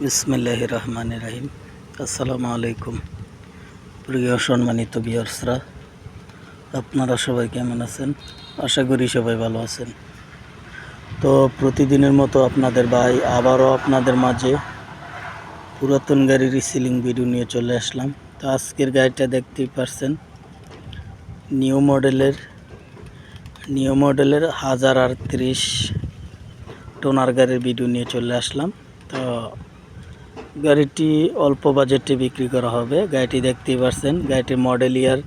বিসমিল্লাহির রহমানির রহিম। আসসালামু আলাইকুম। প্রিয় সম্মানিত ভিউয়ার্সরা, আপনারা সবাই কেমন আছেন? আশা করি সবাই ভালো আছেন। তো প্রতিদিনের মতো আপনাদের ভাই আবারও আপনাদের মাঝে পুরাতন গাড়ির রিসেলিং ভিডিও নিয়ে চলে আসলাম। তো আজকের গাড়িটা দেখতেই পারছেন, নিউ মডেলের 1038 টোনার গাড়ির ভিডিও নিয়ে চলে আসলাম। তো গাড়িটি অল্প বাজেটে বিক্রি করা হবে। গাড়িটি দেখতেই পারছেন, গাড়িটির মডেল ইয়ার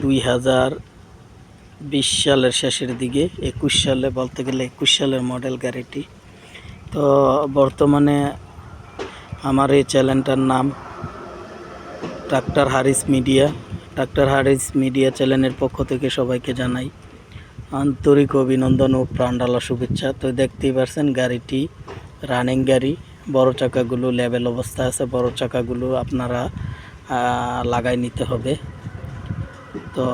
2020 সালের শেষের দিকে, 21 সালে বলতে গেলে 21 সালের মডেল গাড়িটি। তো বর্তমানে আমার এই চ্যানেলটার নাম ট্রাক্টর হারিস মিডিয়া চ্যানেলের পক্ষ থেকে সবাইকে জানাই আন্তরিক অভিনন্দন ও প্রাণঢালা শুভেচ্ছা। তো দেখতেই পারছেন গাড়িটি রানিং গাড়ি, বড় চাকাগুলো লেভেল অবস্থা আছে। বড় চাকাগুলো আপনারা লাগাই নিতে হবে। তো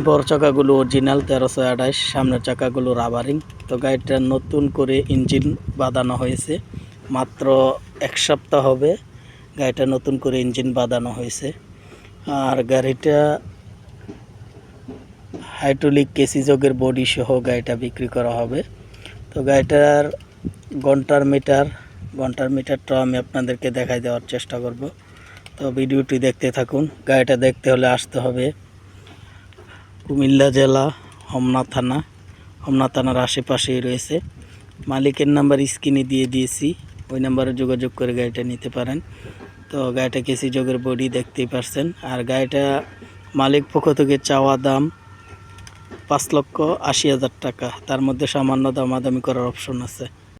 বড় চাকাগুলো অরিজিনাল 1328, সামনের চাকাগুলো রাবারিং। তো গাড়িটা নতুন করে ইঞ্জিন বাঁধানো হয়েছে, মাত্র 1 সপ্তাহ হবে গাড়িটা নতুন করে ইঞ্জিন বাঁধানো হয়েছে। আর গাড়িটা হাইড্রোলিক কেসি যোগের বডি সহ গাড়িটা বিক্রি করা হবে। তো গাড়িটার ঘন্টার মিটারটাও আমি আপনাদেরকে দেখাই দেওয়ার চেষ্টা করব। তো ভিডিওটি দেখতে থাকুন। গাড়িটা দেখতে হলে আসতে হবে কুমিল্লা জেলা হোমনা থানার আশেপাশেই রয়েছে। মালিকের নাম্বার স্ক্রিনে দিয়ে দিয়েছি, ওই নাম্বারে যোগাযোগ করে গাড়িটা নিতে পারেন। তো গাড়িটা কেসি যোগের বডি দেখতেই পারছেন। আর গাড়িটা মালিক পক্ষ থেকে চাওয়া দাম 5,80,000 টাকা। তার মধ্যে সামান্য দামাদামি করার অপশন আছে।